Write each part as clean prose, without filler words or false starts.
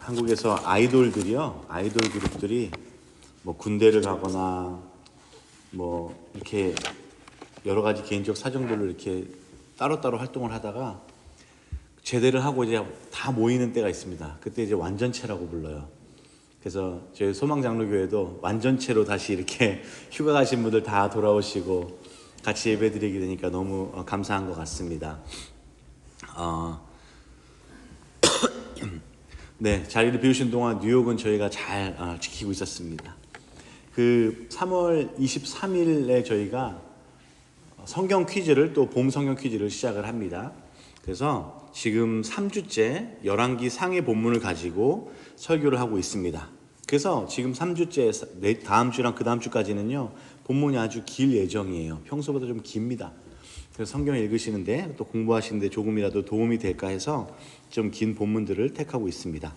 한국에서 아이돌들이요, 아이돌 그룹들이 뭐 군대를 가거나 뭐 이렇게 여러 가지 개인적 사정들로 이렇게 따로따로 활동을 하다가 제대를 하고 이제 다 모이는 때가 있습니다. 그때 이제 완전체라고 불러요. 그래서 저희 소망장로교회도 완전체로 다시 이렇게 휴가 가신 분들 다 돌아오시고 같이 예배드리게 되니까 너무 감사한 것 같습니다. 네, 자리를 비우신 동안 뉴욕은 저희가 잘 지키고 있었습니다. 그 3월 23일에 저희가 성경 퀴즈를 또 봄 성경 퀴즈를 시작을 합니다. 그래서 지금 3주째 열왕기 상해 본문을 가지고 설교를 하고 있습니다. 그래서 지금 3주째 다음 주랑 그 다음 주까지는요 본문이 아주 길 예정이에요. 평소보다 좀 깁니다. 그래서 성경 읽으시는데 또 공부하시는데 조금이라도 도움이 될까 해서 좀 긴 본문들을 택하고 있습니다.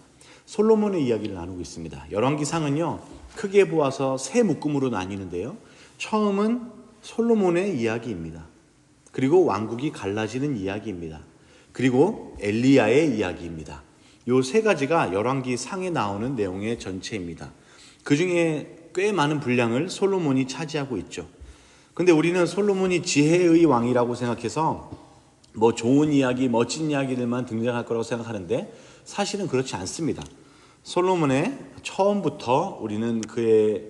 솔로몬의 이야기를 나누고 있습니다. 열왕기상은요 크게 보아서 세 묶음으로 나뉘는데요. 처음은 솔로몬의 이야기입니다. 그리고 왕국이 갈라지는 이야기입니다. 그리고 엘리야의 이야기입니다. 이 세 가지가 열왕기상에 나오는 내용의 전체입니다. 그 중에 꽤 많은 분량을 솔로몬이 차지하고 있죠. 근데 우리는 솔로몬이 지혜의 왕이라고 생각해서 뭐 좋은 이야기, 멋진 이야기들만 등장할 거라고 생각하는데 사실은 그렇지 않습니다. 솔로몬의 처음부터 우리는 그의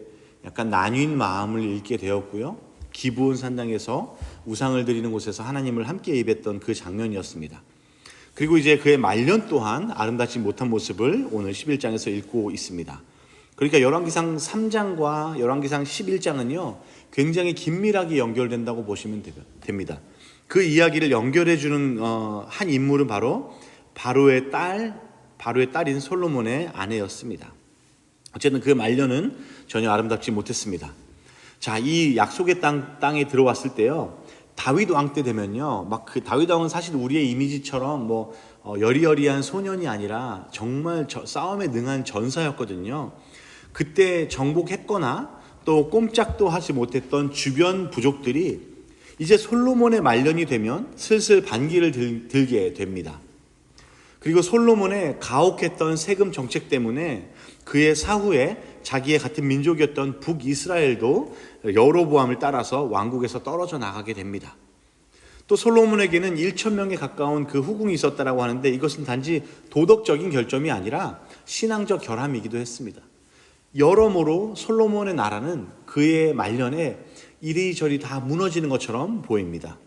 약간 나뉜 마음을 읽게 되었고요. 기브온 산당에서 우상을 드리는 곳에서 하나님을 함께 예배했던 그 장면이었습니다. 그리고 이제 그의 말년 또한 아름답지 못한 모습을 오늘 11장에서 읽고 있습니다. 그러니까 열왕기상 3장과 열왕기상 11장은요 굉장히 긴밀하게 연결된다고 보시면 됩니다. 그 이야기를 연결해주는 한 인물은 바로 바로의 딸인 솔로몬의 아내였습니다. 어쨌든 그 말년은 전혀 아름답지 못했습니다. 자, 이 약속의 땅에 들어왔을 때요 다윗 왕 때 되면요 막 그 다윗 왕은 사실 우리의 이미지처럼 뭐 여리여리한 소년이 아니라 정말 싸움에 능한 전사였거든요. 그때 정복했거나 또 꼼짝도 하지 못했던 주변 부족들이 이제 솔로몬의 말년이 되면 슬슬 반기를 들게 됩니다. 그리고 솔로몬의 가혹했던 세금 정책 때문에 그의 사후에 자기의 같은 민족이었던 북이스라엘도 여로보암을 따라서 왕국에서 떨어져 나가게 됩니다. 또 솔로몬에게는 1,000명에 가까운 그 후궁이 있었다라고 하는데 이것은 단지 도덕적인 결점이 아니라 신앙적 결함이기도 했습니다. 여러모로 솔로몬의 나라는 그의 말년에 이리저리 다 무너지는 것처럼 보입니다.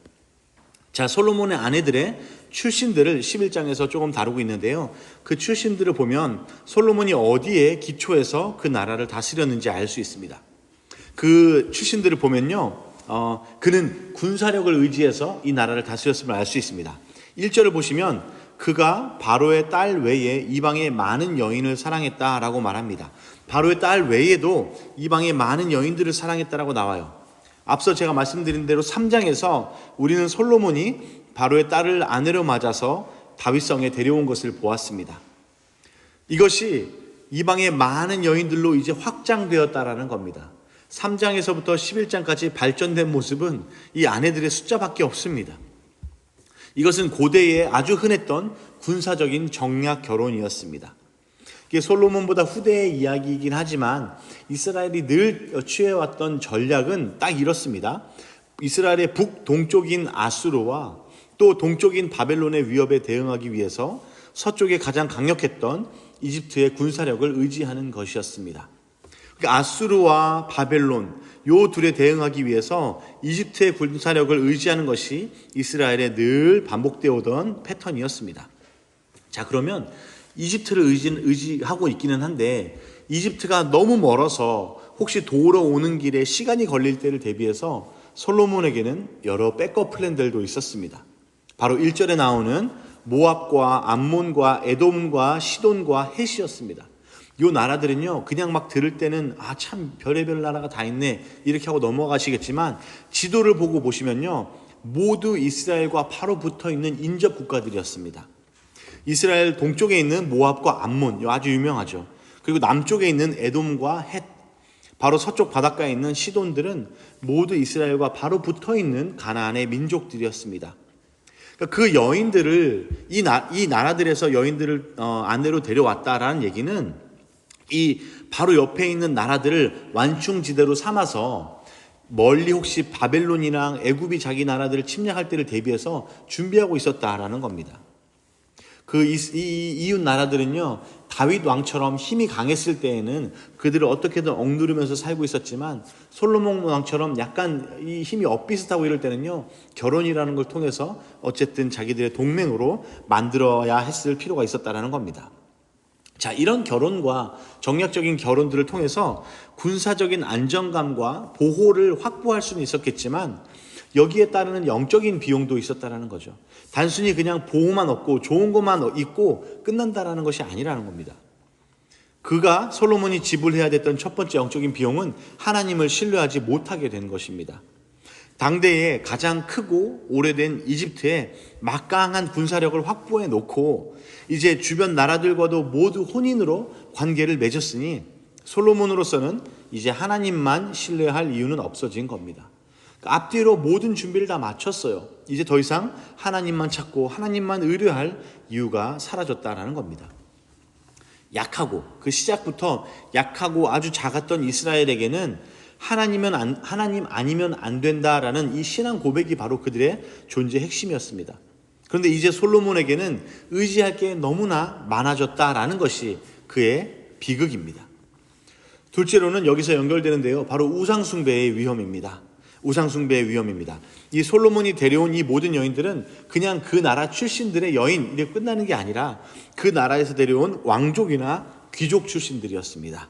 자, 솔로몬의 아내들의 출신들을 11장에서 조금 다루고 있는데요. 그 출신들을 보면 솔로몬이 어디에 기초해서 그 나라를 다스렸는지 알 수 있습니다. 그 출신들을 보면요. 그는 군사력을 의지해서 이 나라를 다스렸음을 알 수 있습니다. 1절을 보시면 그가 바로의 딸 외에 이방의 많은 여인을 사랑했다라고 말합니다. 바로의 딸 외에도 이방의 많은 여인들을 사랑했다라고 나와요. 앞서 제가 말씀드린 대로 3장에서 우리는 솔로몬이 바로의 딸을 아내로 맞아서 다윗성에 데려온 것을 보았습니다. 이것이 이방의 많은 여인들로 이제 확장되었다라는 겁니다. 3장에서부터 11장까지 발전된 모습은 이 아내들의 숫자밖에 없습니다. 이것은 고대에 아주 흔했던 군사적인 정략 결혼이었습니다. 이게 솔로몬보다 후대의 이야기이긴 하지만 이스라엘이 늘 취해왔던 전략은 딱 이렇습니다. 이스라엘의 북동쪽인 아수르와 또 동쪽인 바벨론의 위협에 대응하기 위해서 서쪽에 가장 강력했던 이집트의 군사력을 의지하는 것이었습니다. 그러니까 아수르와 바벨론 요 둘에 대응하기 위해서 이집트의 군사력을 의지하는 것이 이스라엘에 늘 반복되어 오던 패턴이었습니다. 자, 그러면 이집트를 의지하고 있기는 한데 이집트가 너무 멀어서 혹시 돌아오는 길에 시간이 걸릴 때를 대비해서 솔로몬에게는 여러 백업 플랜들도 있었습니다. 바로 1절에 나오는 모압과 암몬과 에돔과 시돈과 헷이었습니다. 이 나라들은요 그냥 막 들을 때는 참 별의별 나라가 다 있네 이렇게 하고 넘어가시겠지만 지도를 보고 보시면요 모두 이스라엘과 바로 붙어있는 인접 국가들이었습니다. 이스라엘 동쪽에 있는 모압과 암몬 아주 유명하죠. 그리고 남쪽에 있는 에돔과 헷, 바로 서쪽 바닷가에 있는 시돈들은 모두 이스라엘과 바로 붙어있는 가나안의 민족들이었습니다. 그러니까 그 여인들을 이 나라들에서 여인들을 아내로 데려왔다라는 얘기는 이 바로 옆에 있는 나라들을 완충지대로 삼아서 멀리 혹시 바벨론이랑 애굽이 자기 나라들을 침략할 때를 대비해서 준비하고 있었다라는 겁니다. 이 이웃 나라들은요, 다윗 왕처럼 힘이 강했을 때에는 그들을 어떻게든 억누르면서 살고 있었지만, 솔로몬 왕처럼 약간 이 힘이 엇비슷하고 이럴 때는요, 결혼이라는 걸 통해서 어쨌든 자기들의 동맹으로 만들어야 했을 필요가 있었다라는 겁니다. 자, 이런 결혼과 정략적인 결혼들을 통해서 군사적인 안정감과 보호를 확보할 수는 있었겠지만, 여기에 따르는 영적인 비용도 있었다라는 거죠. 단순히 그냥 보호만 얻고 좋은 것만 있고 끝난다라는 것이 아니라는 겁니다. 솔로몬이 지불해야 됐던 첫 번째 영적인 비용은 하나님을 신뢰하지 못하게 된 것입니다. 당대에 가장 크고 오래된 이집트에 막강한 군사력을 확보해 놓고 이제 주변 나라들과도 모두 혼인으로 관계를 맺었으니 솔로몬으로서는 이제 하나님만 신뢰할 이유는 없어진 겁니다. 앞뒤로 모든 준비를 다 마쳤어요. 이제 더 이상 하나님만 찾고 하나님만 의뢰할 이유가 사라졌다라는 겁니다. 그 시작부터 약하고 아주 작았던 이스라엘에게는 하나님 아니면 안 된다라는 이 신앙 고백이 바로 그들의 존재의 핵심이었습니다. 그런데 이제 솔로몬에게는 의지할 게 너무나 많아졌다라는 것이 그의 비극입니다. 둘째로는 여기서 연결되는데요, 바로 우상숭배의 위험입니다. 이 솔로몬이 데려온 이 모든 여인들은 그냥 그 나라 출신들의 여인 이렇게 끝나는 게 아니라 그 나라에서 데려온 왕족이나 귀족 출신들이었습니다.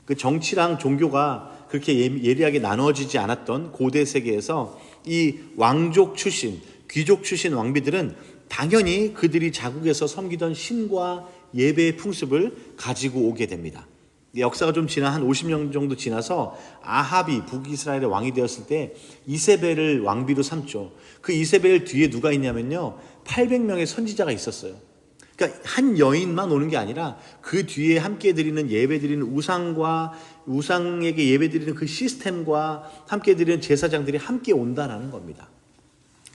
그 정치랑 종교가 그렇게 예리하게 나눠지지 않았던 고대 세계에서 이 왕족 출신, 귀족 출신 왕비들은 당연히 그들이 자국에서 섬기던 신과 예배의 풍습을 가지고 오게 됩니다. 역사가 좀 지나 한 50년 정도 지나서 아합이 북이스라엘의 왕이 되었을 때 이세벨을 왕비로 삼죠. 그 이세벨 뒤에 누가 있냐면요, 800명의 선지자가 있었어요. 그러니까 한 여인만 오는 게 아니라 그 뒤에 함께 드리는 예배 드리는 우상에게 예배 드리는 그 시스템과 함께 드리는 제사장들이 함께 온다라는 겁니다.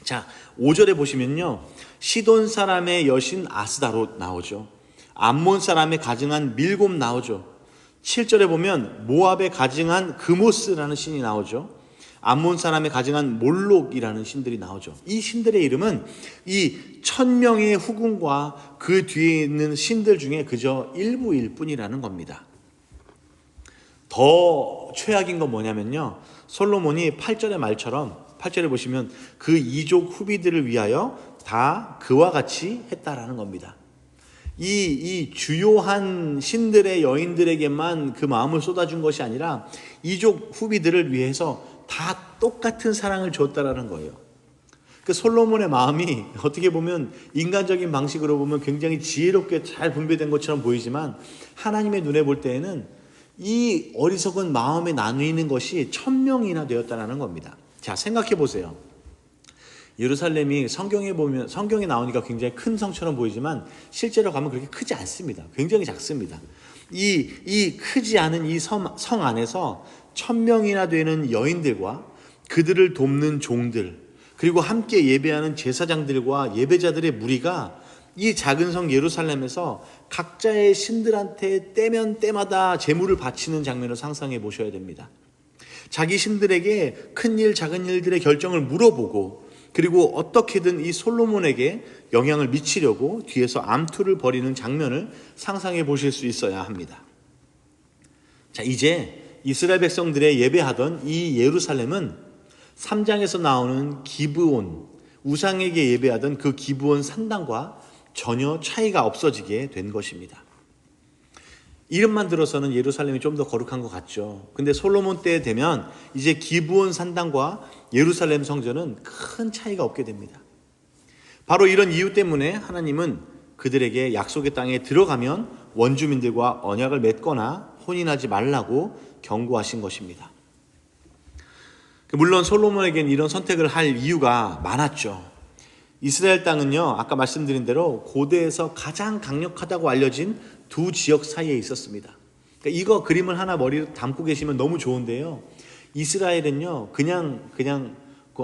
자, 5절에 보시면요, 시돈 사람의 여신 아스다롯 나오죠. 암몬 사람의 가증한 밀곰 나오죠. 7절에 보면 모압에 가증한 그모스라는 신이 나오죠. 암몬 사람의 가증한 몰록이라는 신들이 나오죠. 이 신들의 이름은 이 1000명의 후궁과 그 뒤에 있는 신들 중에 그저 일부일 뿐이라는 겁니다. 더 최악인 건 뭐냐면요, 솔로몬이 8절의 말처럼 8절에 보시면 그 이족 후비들을 위하여 다 그와 같이 했다라는 겁니다. 이 주요한 신들의 여인들에게만 그 마음을 쏟아준 것이 아니라 이족 후비들을 위해서 다 똑같은 사랑을 줬다라는 거예요. 그 솔로몬의 마음이 어떻게 보면 인간적인 방식으로 보면 굉장히 지혜롭게 잘 분배된 것처럼 보이지만 하나님의 눈에 볼 때에는 이 어리석은 마음에 나누는 것이 1000명이나 되었다라는 겁니다. 자, 생각해 보세요. 예루살렘이 성경에 나오니까 굉장히 큰 성처럼 보이지만 실제로 가면 그렇게 크지 않습니다. 굉장히 작습니다. 이 크지 않은 이 성 안에서 1000명이나 되는 여인들과 그들을 돕는 종들, 그리고 함께 예배하는 제사장들과 예배자들의 무리가 이 작은 성 예루살렘에서 각자의 신들한테 때면 때마다 제물을 바치는 장면을 상상해 보셔야 됩니다. 자기 신들에게 큰 일, 작은 일들의 결정을 물어보고, 그리고 어떻게든 이 솔로몬에게 영향을 미치려고 뒤에서 암투를 벌이는 장면을 상상해 보실 수 있어야 합니다. 자, 이제 이스라엘 백성들의 예배하던 이 예루살렘은 3장에서 나오는 기브온, 우상에게 예배하던 그 기브온 산당과 전혀 차이가 없어지게 된 것입니다. 이름만 들어서는 예루살렘이 좀 더 거룩한 것 같죠. 근데 솔로몬 때 되면 이제 기브온 산당과 예루살렘 성전은 큰 차이가 없게 됩니다. 바로 이런 이유 때문에 하나님은 그들에게 약속의 땅에 들어가면 원주민들과 언약을 맺거나 혼인하지 말라고 경고하신 것입니다. 물론 솔로몬에게는 이런 선택을 할 이유가 많았죠. 이스라엘 땅은요, 아까 말씀드린 대로 고대에서 가장 강력하다고 알려진 두 지역 사이에 있었습니다. 그러니까 이거 그림을 하나 머리에 담고 계시면 너무 좋은데요, 이스라엘은요 그냥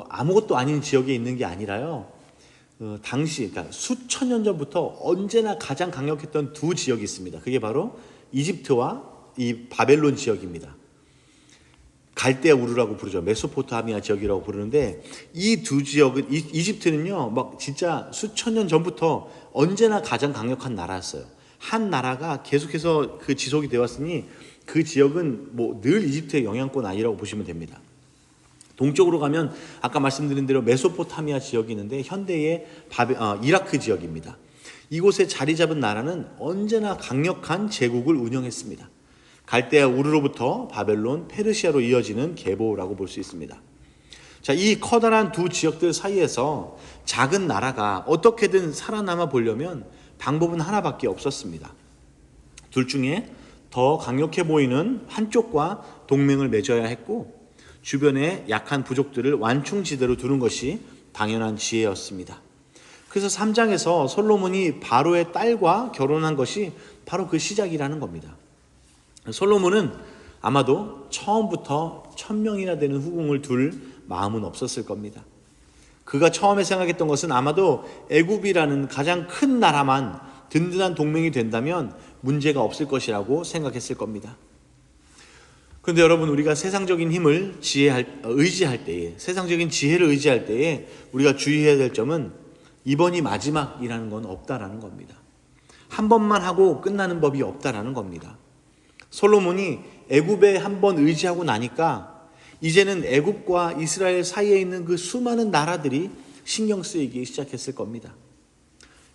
아무것도 아닌 지역에 있는 게 아니라요, 당시 그러니까 수천 년 전부터 언제나 가장 강력했던 두 지역이 있습니다. 그게 바로 이집트와 이 바벨론 지역입니다. 갈대아 우르라고 부르죠. 메소포타미아 지역이라고 부르는데 이 두 지역은 이집트는요, 막 진짜 수천 년 전부터 언제나 가장 강력한 나라였어요. 한 나라가 계속해서 그 지속이 되어 왔으니 그 지역은 뭐 늘 이집트의 영향권 아니라고 보시면 됩니다. 동쪽으로 가면 아까 말씀드린 대로 메소포타미아 지역이 있는데 현대의 이라크 지역입니다. 이곳에 자리 잡은 나라는 언제나 강력한 제국을 운영했습니다. 갈대아 우르로부터 바벨론, 페르시아로 이어지는 계보라고 볼 수 있습니다. 자, 이 커다란 두 지역들 사이에서 작은 나라가 어떻게든 살아남아 보려면 방법은 하나밖에 없었습니다. 둘 중에 더 강력해 보이는 한쪽과 동맹을 맺어야 했고 주변의 약한 부족들을 완충지대로 두는 것이 당연한 지혜였습니다. 그래서 3장에서 솔로몬이 바로의 딸과 결혼한 것이 바로 그 시작이라는 겁니다. 솔로몬은 아마도 처음부터 1000명이나 되는 후궁을 둘 마음은 없었을 겁니다. 그가 처음에 생각했던 것은 아마도 애굽이라는 가장 큰 나라만 든든한 동맹이 된다면 문제가 없을 것이라고 생각했을 겁니다. 그런데 여러분, 우리가 세상적인 힘을 의지할 때에, 세상적인 지혜를 의지할 때에 우리가 주의해야 될 점은 이번이 마지막이라는 건 없다라는 겁니다. 한 번만 하고 끝나는 법이 없다라는 겁니다. 솔로몬이 애굽에 한 번 의지하고 나니까 이제는 애굽과 이스라엘 사이에 있는 그 수많은 나라들이 신경 쓰이기 시작했을 겁니다.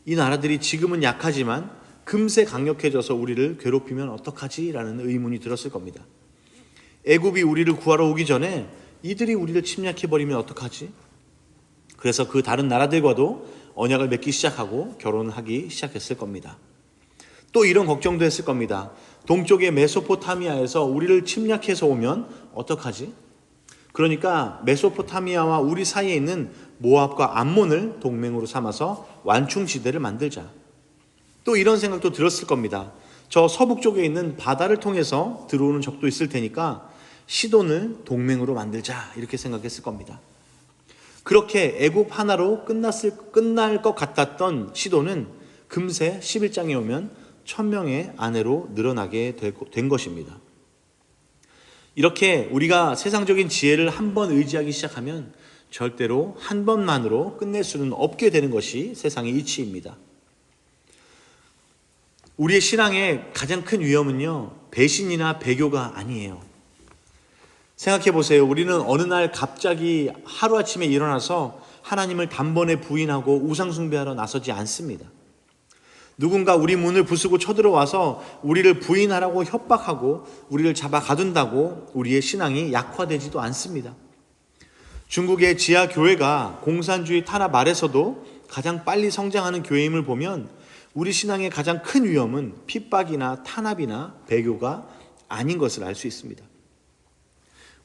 이 나라들이 지금은 약하지만 금세 강력해져서 우리를 괴롭히면 어떡하지? 라는 의문이 들었을 겁니다. 애굽이 우리를 구하러 오기 전에 이들이 우리를 침략해버리면 어떡하지? 그래서 그 다른 나라들과도 언약을 맺기 시작하고 결혼하기 시작했을 겁니다. 또 이런 걱정도 했을 겁니다. 동쪽의 메소포타미아에서 우리를 침략해서 오면 어떡하지? 그러니까 메소포타미아와 우리 사이에 있는 모압과 암몬을 동맹으로 삼아서 완충지대를 만들자. 또 이런 생각도 들었을 겁니다. 저 서북 쪽에 있는 바다를 통해서 들어오는 적도 있을 테니까 시돈을 동맹으로 만들자, 이렇게 생각했을 겁니다. 그렇게 애굽 하나로 끝날 것 같았던 시돈은 금세 11장에 오면 1000명의 아내로 늘어나게 된 것입니다. 이렇게 우리가 세상적인 지혜를 한 번 의지하기 시작하면 절대로 한 번만으로 끝낼 수는 없게 되는 것이 세상의 이치입니다. 우리의 신앙의 가장 큰 위험은요, 배신이나 배교가 아니에요. 생각해 보세요. 우리는 어느 날 갑자기 하루아침에 일어나서 하나님을 단번에 부인하고 우상숭배하러 나서지 않습니다. 누군가 우리 문을 부수고 쳐들어와서 우리를 부인하라고 협박하고 우리를 잡아 가둔다고 우리의 신앙이 약화되지도 않습니다. 중국의 지하 교회가 공산주의 탄압 아래서도 가장 빨리 성장하는 교회임을 보면 우리 신앙의 가장 큰 위험은 핍박이나 탄압이나 배교가 아닌 것을 알 수 있습니다.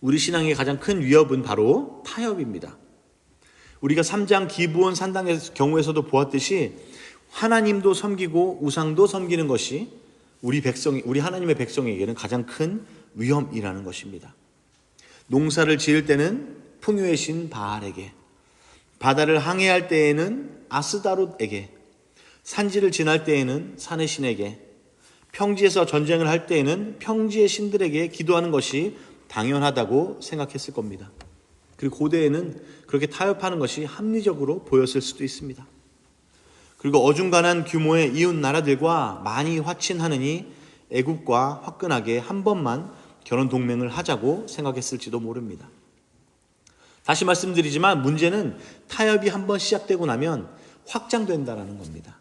우리 신앙의 가장 큰 위협은 바로 타협입니다. 우리가 3장 기브온 산당의 경우에서도 보았듯이 하나님도 섬기고 우상도 섬기는 것이 우리 하나님의 백성에게는 가장 큰 위험이라는 것입니다. 농사를 지을 때는 풍요의 신 바알에게, 바다를 항해할 때에는 아스다롯에게, 산지를 지날 때에는 산의 신에게, 평지에서 전쟁을 할 때에는 평지의 신들에게 기도하는 것이 당연하다고 생각했을 겁니다. 그리고 고대에는 그렇게 타협하는 것이 합리적으로 보였을 수도 있습니다. 그리고 어중간한 규모의 이웃 나라들과 많이 화친하느니 애굽과 화끈하게 한 번만 결혼 동맹을 하자고 생각했을지도 모릅니다. 다시 말씀드리지만 문제는 타협이 한 번 시작되고 나면 확장된다는 겁니다.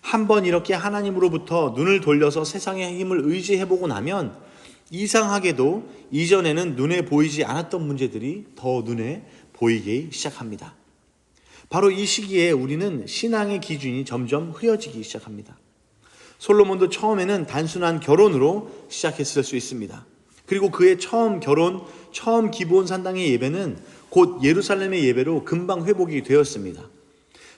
한 번 이렇게 하나님으로부터 눈을 돌려서 세상의 힘을 의지해보고 나면 이상하게도 이전에는 눈에 보이지 않았던 문제들이 더 눈에 보이기 시작합니다. 바로 이 시기에 우리는 신앙의 기준이 점점 흐려지기 시작합니다. 솔로몬도 처음에는 단순한 결혼으로 시작했을 수 있습니다. 그리고 그의 처음 기브온 산당의 예배는 곧 예루살렘의 예배로 금방 회복이 되었습니다.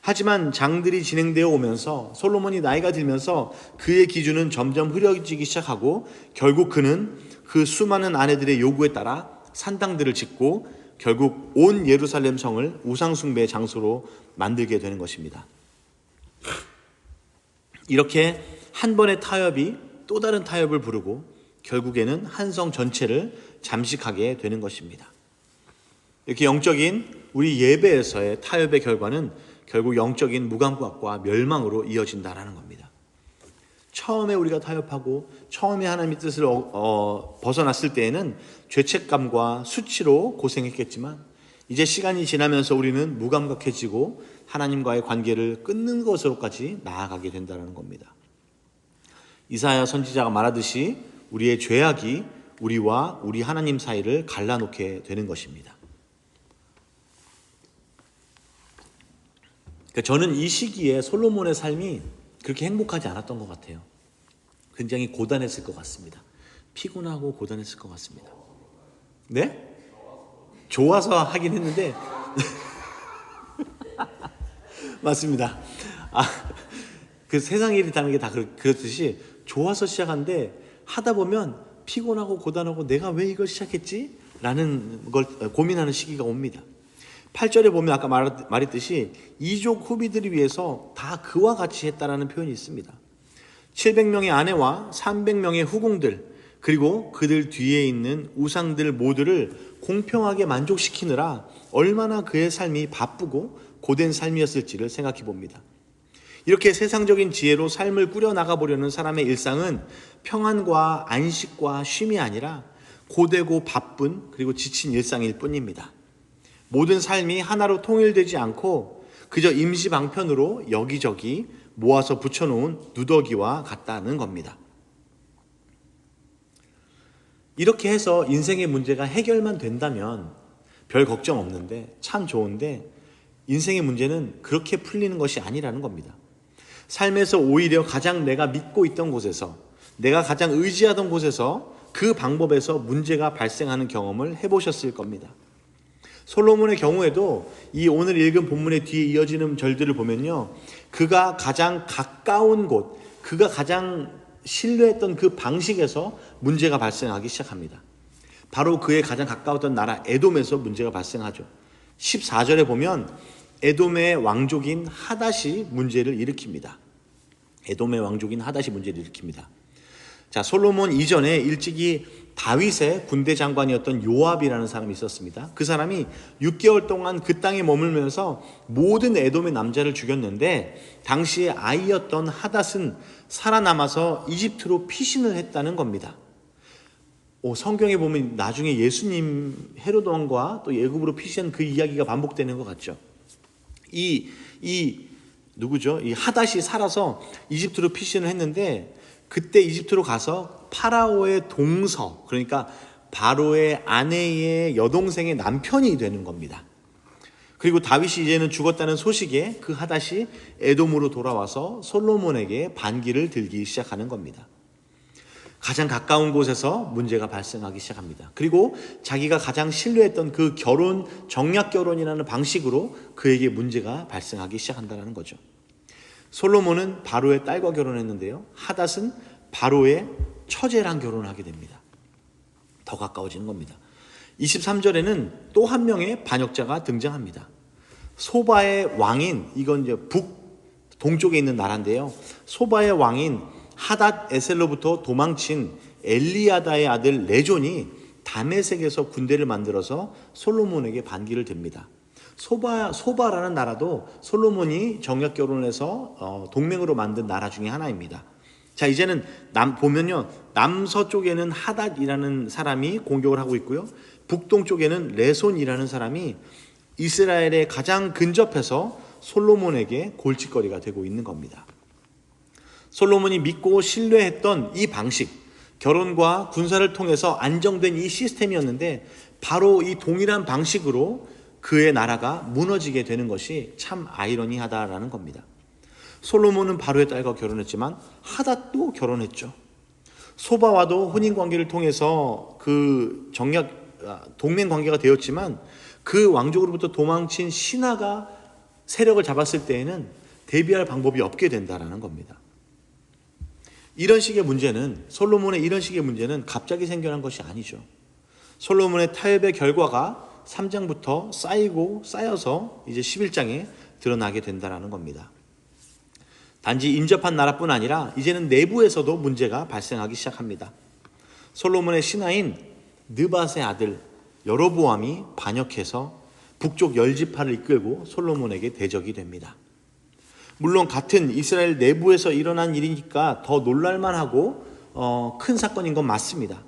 하지만 장들이 진행되어 오면서 솔로몬이 나이가 들면서 그의 기준은 점점 흐려지기 시작하고 결국 그는 그 수많은 아내들의 요구에 따라 산당들을 짓고 결국 온 예루살렘 성을 우상숭배의 장소로 만들게 되는 것입니다. 이렇게 한 번의 타협이 또 다른 타협을 부르고 결국에는 한 성 전체를 잠식하게 되는 것입니다. 이렇게 영적인 우리 예배에서의 타협의 결과는 결국 영적인 무감각과 멸망으로 이어진다라는 겁니다. 처음에 우리가 타협하고 처음에 하나님의 뜻을 벗어났을 때에는 죄책감과 수치로 고생했겠지만 이제 시간이 지나면서 우리는 무감각해지고 하나님과의 관계를 끊는 것으로까지 나아가게 된다는 겁니다. 이사야 선지자가 말하듯이 우리의 죄악이 우리와 우리 하나님 사이를 갈라놓게 되는 것입니다. 저는 이 시기에 솔로몬의 삶이 그렇게 행복하지 않았던 것 같아요. 굉장히 고단했을 것 같습니다. 피곤하고 고단했을 것 같습니다. 네? 좋아서 하긴 했는데 맞습니다. 그 세상 일이 다는 게 다 그렇듯이 좋아서 시작한데 하다 보면 피곤하고 고단하고 내가 왜 이걸 시작했지? 라는 걸 고민하는 시기가 옵니다. 8절에 보면 아까 말했듯이 이족 후비들을 위해서 다 그와 같이 했다라는 표현이 있습니다. 700명의 아내와 300명의 후궁들 그리고 그들 뒤에 있는 우상들 모두를 공평하게 만족시키느라 얼마나 그의 삶이 바쁘고 고된 삶이었을지를 생각해 봅니다. 이렇게 세상적인 지혜로 삶을 꾸려나가 보려는 사람의 일상은 평안과 안식과 쉼이 아니라 고되고 바쁜 그리고 지친 일상일 뿐입니다. 모든 삶이 하나로 통일되지 않고 그저 임시방편으로 여기저기 모아서 붙여놓은 누더기와 같다는 겁니다. 이렇게 해서 인생의 문제가 해결만 된다면 별 걱정 없는데 참 좋은데 인생의 문제는 그렇게 풀리는 것이 아니라는 겁니다. 삶에서 오히려 가장 내가 믿고 있던 곳에서 내가 가장 의지하던 곳에서 그 방법에서 문제가 발생하는 경험을 해보셨을 겁니다. 솔로몬의 경우에도 이 오늘 읽은 본문의 뒤에 이어지는 절들을 보면요, 그가 가장 가까운 곳, 그가 가장 신뢰했던 그 방식에서 문제가 발생하기 시작합니다. 바로 그의 가장 가까웠던 나라 에돔에서 문제가 발생하죠. 14절에 보면 에돔의 왕족인 하닷이 문제를 일으킵니다. 에돔의 왕족인 하닷이 문제를 일으킵니다. 자, 솔로몬 이전에 일찍이 다윗의 군대 장관이었던 요압이라는 사람이 있었습니다. 그 사람이 6개월 동안 그 땅에 머물면서 모든 에돔의 남자를 죽였는데 당시의 아이였던 하닷은 살아남아서 이집트로 피신을 했다는 겁니다. 성경에 보면 나중에 예수님 헤롯 왕과 또 애굽으로 피신한 그 이야기가 반복되는 것 같죠. 누구죠? 이 하닷이 살아서 이집트로 피신을 했는데 그때 이집트로 가서 파라오의 동서, 그러니까 바로의 아내의 여동생의 남편이 되는 겁니다. 그리고 다윗이 이제는 죽었다는 소식에 그 하닷이 에돔으로 돌아와서 솔로몬에게 반기를 들기 시작하는 겁니다. 가장 가까운 곳에서 문제가 발생하기 시작합니다. 그리고 자기가 가장 신뢰했던 그 결혼, 정략 결혼이라는 방식으로 그에게 문제가 발생하기 시작한다는 거죠. 솔로몬은 바로의 딸과 결혼했는데요, 하닷은 바로의 처제랑 결혼을 하게 됩니다. 더 가까워지는 겁니다. 23절에는 또 한 명의 반역자가 등장합니다. 소바의 왕인, 이건 이제 동쪽에 있는 나라인데요, 소바의 왕인 하닷 에셀로부터 도망친 엘리야다의 아들 레존이 다메섹에서 군대를 만들어서 솔로몬에게 반기를 듭니다. 소바라는 나라도 솔로몬이 정략 결혼해서 동맹으로 만든 나라 중에 하나입니다. 자, 이제는 보면요, 남서쪽에는 하닷이라는 사람이 공격을 하고 있고요, 북동쪽에는 레손이라는 사람이 이스라엘에 가장 근접해서 솔로몬에게 골칫거리가 되고 있는 겁니다. 솔로몬이 믿고 신뢰했던 이 방식, 결혼과 군사를 통해서 안정된 이 시스템이었는데 바로 이 동일한 방식으로 그의 나라가 무너지게 되는 것이 참 아이러니하다라는 겁니다. 솔로몬은 바로의 딸과 결혼했지만 하닷도 결혼했죠. 소바와도 혼인관계를 통해서 그 동맹관계가 되었지만 그 왕족으로부터 도망친 신하가 세력을 잡았을 때에는 대비할 방법이 없게 된다라는 겁니다. 솔로몬의 이런 식의 문제는 갑자기 생겨난 것이 아니죠. 솔로몬의 타협의 결과가 3장부터 쌓여서 이제 11장에 드러나게 된다라는 겁니다. 단지 인접한 나라뿐 아니라 이제는 내부에서도 문제가 발생하기 시작합니다. 솔로몬의 신하인 느밧의 아들 여로보암이 반역해서 북쪽 10지파를 이끌고 솔로몬에게 대적이 됩니다. 물론 같은 이스라엘 내부에서 일어난 일이니까 더 놀랄만하고 큰 사건인 건 맞습니다.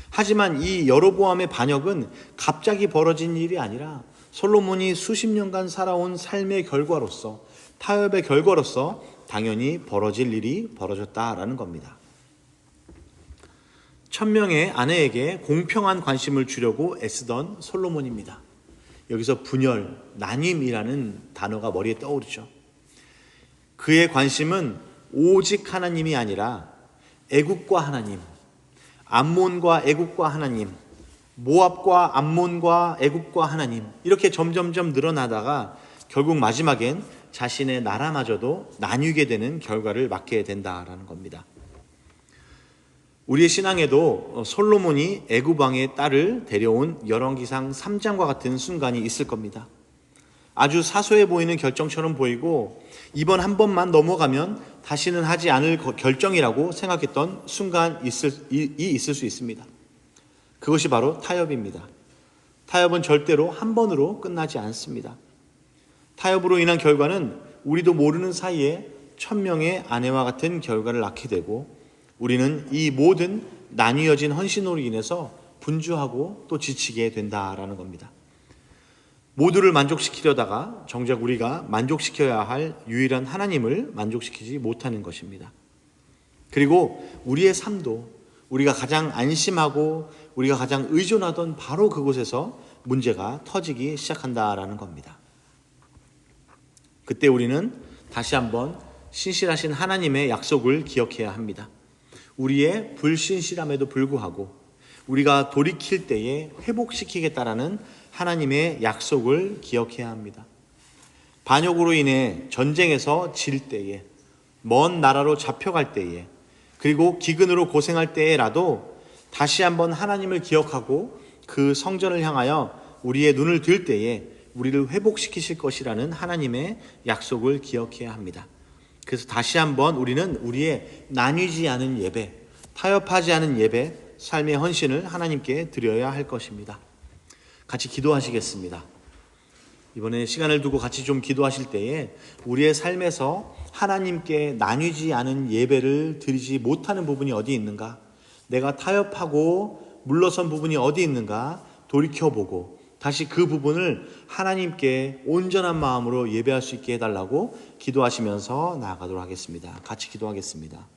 하지만 이 여로보암의 반역은 갑자기 벌어진 일이 아니라 솔로몬이 수십 년간 살아온 삶의 결과로서, 타협의 결과로서 당연히 벌어질 일이 벌어졌다라는 겁니다. 1000명의 아내에게 공평한 관심을 주려고 애쓰던 솔로몬입니다. 여기서 분열, 나님이라는 단어가 머리에 떠오르죠. 그의 관심은 오직 하나님이 아니라 애국과 하나님, 암몬과 애국과 하나님, 모압과 암몬과 애국과 하나님, 이렇게 점점점 늘어나다가 결국 마지막엔 자신의 나라마저도 나뉘게 되는 결과를 맞게 된다라는 겁니다. 우리의 신앙에도 솔로몬이 애굽 왕의 딸을 데려온 열왕기상 3장과 같은 순간이 있을 겁니다. 아주 사소해 보이는 결정처럼 보이고 이번 한 번만 넘어가면 다시는 하지 않을 결정이라고 생각했던 순간이 있을 수 있습니다. 그것이 바로 타협입니다. 타협은 절대로 한 번으로 끝나지 않습니다. 타협으로 인한 결과는 우리도 모르는 사이에 1000명의 아내와 같은 결과를 낳게 되고 우리는 이 모든 나뉘어진 헌신으로 인해서 분주하고 또 지치게 된다라는 겁니다. 모두를 만족시키려다가 정작 우리가 만족시켜야 할 유일한 하나님을 만족시키지 못하는 것입니다. 그리고 우리의 삶도 우리가 가장 안심하고 우리가 가장 의존하던 바로 그곳에서 문제가 터지기 시작한다라는 겁니다. 그때 우리는 다시 한번 신실하신 하나님의 약속을 기억해야 합니다. 우리의 불신실함에도 불구하고 우리가 돌이킬 때에 회복시키겠다라는 하나님의 약속을 기억해야 합니다. 반역으로 인해 전쟁에서 질 때에, 먼 나라로 잡혀갈 때에, 그리고 기근으로 고생할 때에라도 다시 한번 하나님을 기억하고 그 성전을 향하여 우리의 눈을 들 때에 우리를 회복시키실 것이라는 하나님의 약속을 기억해야 합니다. 그래서 다시 한번 우리는 우리의 나뉘지 않은 예배, 타협하지 않은 예배, 삶의 헌신을 하나님께 드려야 할 것입니다. 같이 기도하시겠습니다. 이번에 시간을 두고 같이 좀 기도하실 때에 우리의 삶에서 하나님께 나뉘지 않은 예배를 드리지 못하는 부분이 어디 있는가? 내가 타협하고 물러선 부분이 어디 있는가? 돌이켜보고 다시 그 부분을 하나님께 온전한 마음으로 예배할 수 있게 해달라고 기도하시면서 나아가도록 하겠습니다. 같이 기도하겠습니다.